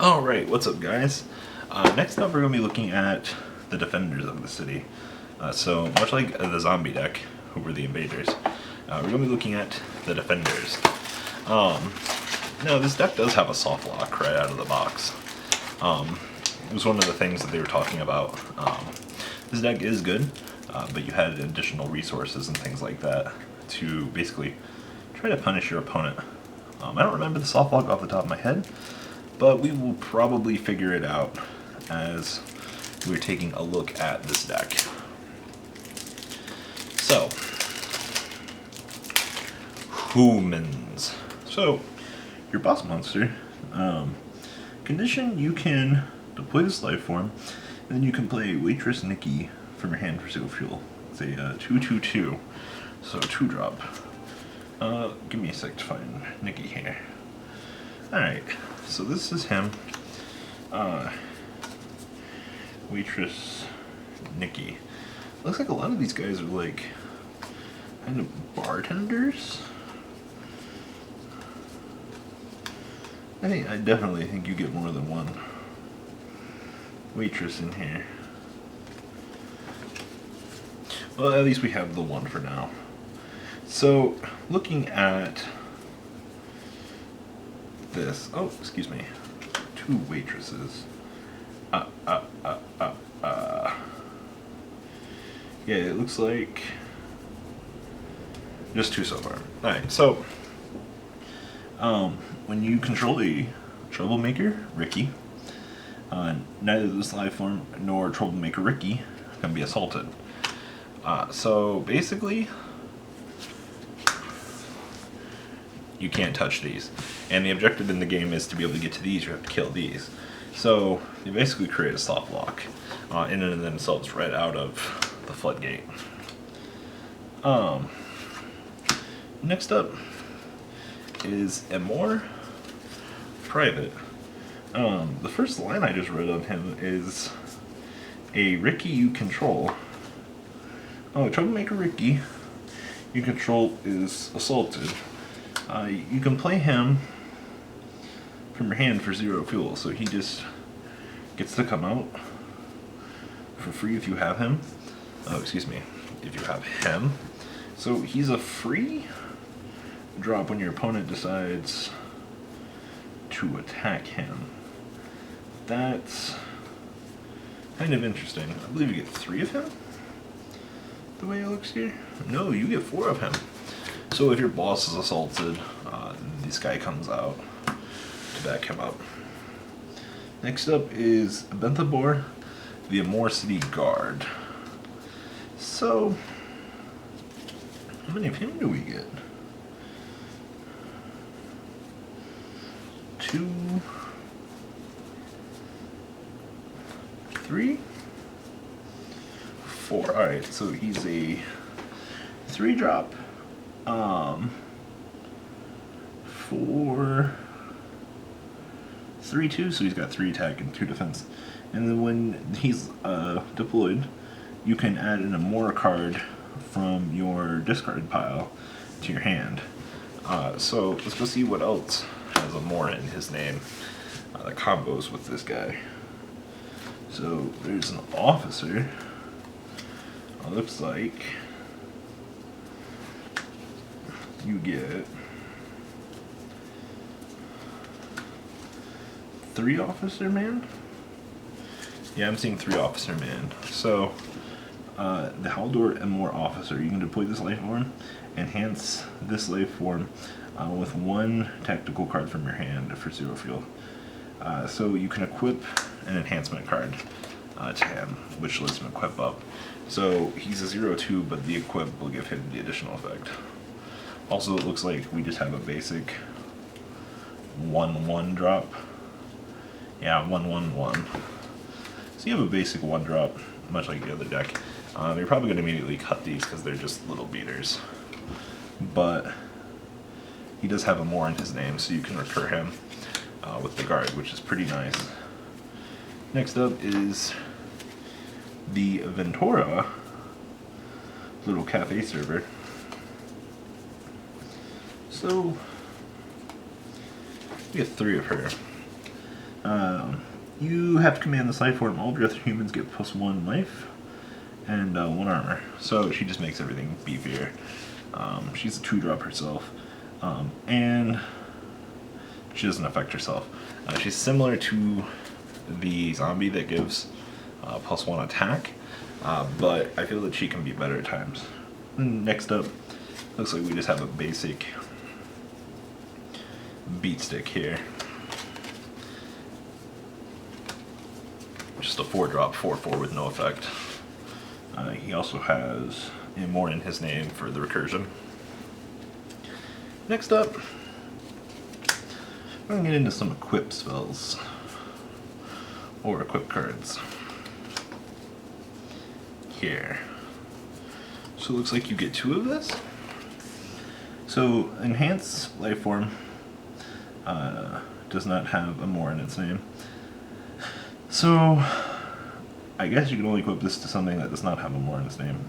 Alright, what's up guys? Next up we're going to be looking at the defenders of the city. So much like the zombie deck, who were the invaders, we're going to be looking at the defenders. Now this deck does have a soft lock right out of the box. It was one of the things that they were talking about. This deck is good, but you had additional resources and things like that to basically try to punish your opponent. I don't remember the soft lock off the top of my head, but we will probably figure it out as we're taking a look at this deck. So, humans. So, your boss monster, condition, you can deploy this Lifeform, and then you can play Waitress Nikki from your hand for 0 fuel. It's a 2/2/2, so 2-drop. Give me a sec to find Nikki here. Alright, so this is him. Waitress Nikki. Looks like a lot of these guys are like kind of bartenders. I definitely think you get more than one waitress in here. Well, at least we have the one for now. So, looking at this, oh, excuse me, 2 waitresses. Yeah, it looks like just 2 so far. Alright, so, when you control a Troublemaker, Ricky, neither this Lifeform nor Troublemaker Ricky can be assaulted. So basically, you can't touch these. And the objective in the game is to be able to get to these, you have to kill these. So you basically create a soft lock in and of themselves right out of the floodgate. Next up is a more private. The first line I just read on him is a Ricky you control. Oh, Troublemaker Ricky you control is assaulted. You can play him from your hand for 0 fuel, so he just gets to come out for free if you have him. Oh, excuse me, if you have him. So he's a free drop when your opponent decides to attack him. That's kind of interesting. I believe you get 3 of him, the way it looks here. No, you get 4 of him. So if your boss is assaulted, this guy comes out to back him up. Next up is Ventura, the Amor City Guard. So, how many of him do we get? 2, 3, 4. Alright, so he's a 3-drop. 4, 3/2, so he's got 3 attack and 2 defense. And then when he's deployed, you can add an Amor card from your discard pile to your hand. So let's go see what else has Amor in his name that combos with this guy. So there's an officer. Looks like you get 3 officer man? Yeah, I'm seeing 3 officer man. So, the Haldor and more officer. You can deploy this Lifeform, enhance this Lifeform with 1 tactical card from your hand for 0 fuel. So you can equip an enhancement card to him, which lets him equip up. So he's a 0/2, but the equip will give him the additional effect. Also, it looks like we just have a basic 1/1 drop. Yeah, 1/1/1. So you have a basic 1-drop, much like the other deck. You're probably going to immediately cut these because they're just little beaters. But he does have a more in his name, so you can recur him with the guard, which is pretty nice. Next up is the Ventura little cafe server. So we get 3 of her. You have to command this life form. All of your other humans get +1 life and 1 armor. So she just makes everything beefier. She's a 2-drop herself. And she doesn't affect herself. She's similar to the zombie that gives +1 attack. But I feel that she can be better at times. Next up, looks like we just have a basic Beatstick here. Just a 4-drop 4/4 with no effect. He also has more in his name for the recursion. Next up, I'm going to get into some equip spells or equip cards. Here. So it looks like you get 2 of this. So Enhance Lifeform does not have a more in its name. So I guess you can only equip this to something that does not have a more in its name.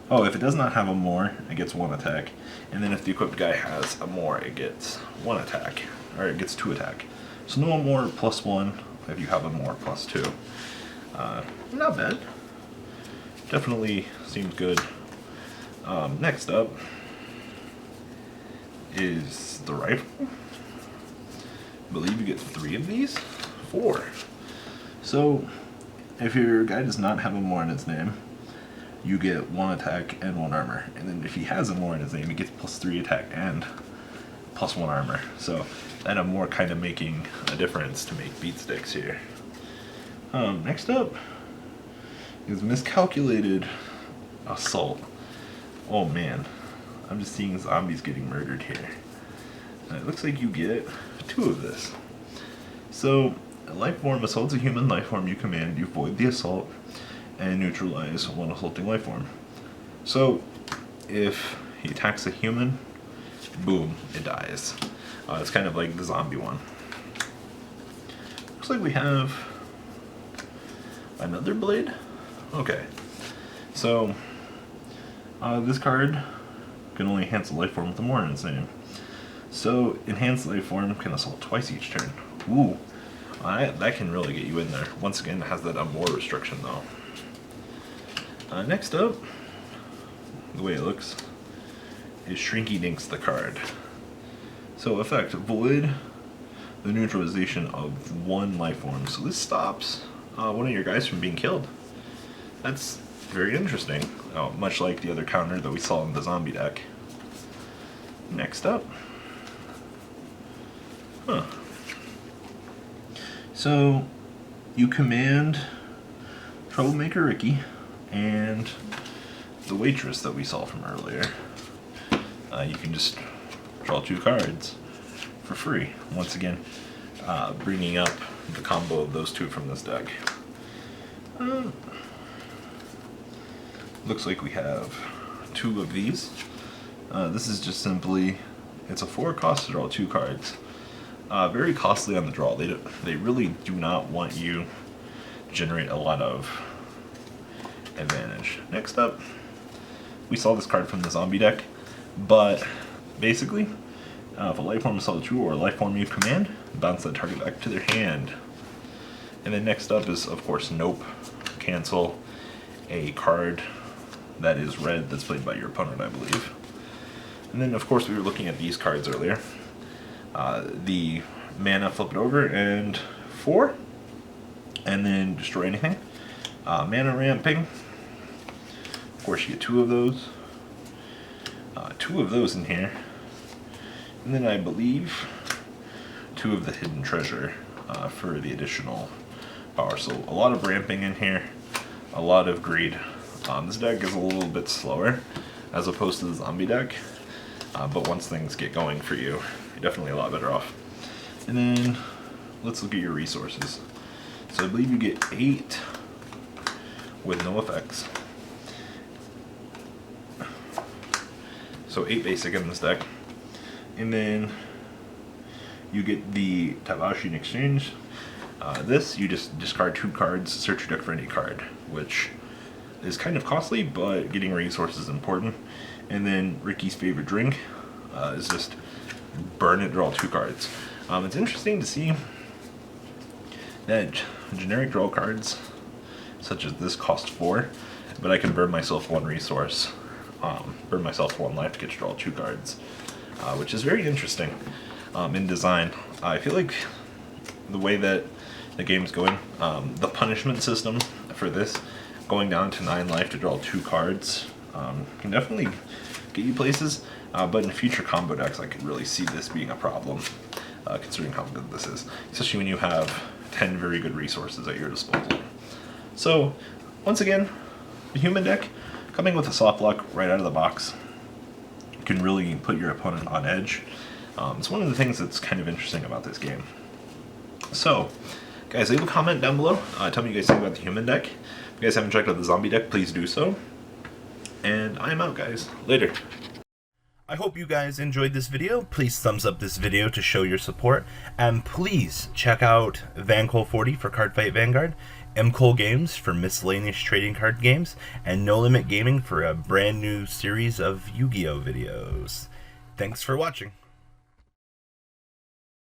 If it does not have a more, it gets 1 attack. And then if the equipped guy has a more, it gets 1 attack. Or it gets 2 attack. So no more +1 if you have a more +2. Not bad. Definitely seems good. Next up is the rifle. I believe you get 3 of these? 4. So if your guy does not have a more in its name, you get 1 attack and 1 armor. And then if he has a more in his name, he gets +3 attack and +1 armor. So that a more kind of making a difference to make Beatsticks here. Next up is Miscalculated Assault. Oh man, I'm just seeing zombies getting murdered here. It looks like you get 2 of this. So a lifeform assaults a human lifeform you command, you void the assault and neutralize 1 assaulting lifeform. So if he attacks a human, boom, it dies. It's kind of like the zombie one. Looks like we have another blade. Okay, so this card can only enhance a lifeform with a more in its name. So enhanced lifeform can assault twice each turn. Ooh, that can really get you in there. Once again, it has that more restriction though. Next up, the way it looks, is Shrinky Dink's the card. So effect, void the neutralization of 1 lifeform. So this stops one of your guys from being killed. That's very interesting. Much like the other counter that we saw in the zombie deck. Next up. So you command Troublemaker Ricky and the waitress that we saw from earlier. You can just draw 2 cards for free. Once again, bringing up the combo of those 2 from this deck. Looks like we have 2 of these. This is just simply, it's a 4 cost to draw 2 cards. Very costly on the draw. They really do not want you to generate a lot of advantage. Next up, we saw this card from the zombie deck, but basically, if a lifeform assaults 2 or a lifeform you command, bounce that target back to their hand. And then next up is, of course, Nope. Cancel a card that is red that's played by your opponent, I believe. And then, of course, we were looking at these cards earlier. The mana, flip it over, and 4. And then destroy anything. Mana ramping. Of course, you get 2 of those. 2 of those in here. And then I believe 2 of the hidden treasure for the additional power. So a lot of ramping in here. A lot of greed. This deck is a little bit slower as opposed to the zombie deck. But once things get going for you, you're definitely a lot better off. And then let's look at your resources. So I believe you get 8 with no effects. So 8 basic in this deck. And then you get the Tavashi in exchange. This, you just discard 2 cards, search your deck for any card, which is kind of costly, but getting resources is important. And then Ricky's favorite drink is just burn it, draw 2 cards. It's interesting to see that generic draw cards, such as this, cost 4, but I can burn myself 1 resource, burn myself 1 life to get to draw 2 cards, which is very interesting in design. I feel like the way that the game's going, the punishment system for this, going down to 9 life to draw 2 cards, can definitely get you places, but in future combo decks I could really see this being a problem, considering how good this is, especially when you have 10 very good resources at your disposal. So, once again, the human deck, coming with a soft lock right out of the box, can really put your opponent on edge. It's one of the things that's kind of interesting about this game. So, guys, leave a comment down below. Tell me what you guys think about the human deck. If you guys haven't checked out the zombie deck, please do so. And I'm out, guys. Later. I hope you guys enjoyed this video. Please thumbs up this video to show your support. And please check out VanCole40 for Cardfight Vanguard, MCole Games for miscellaneous trading card games, and No Limit Gaming for a brand new series of Yu-Gi-Oh videos. Thanks for watching.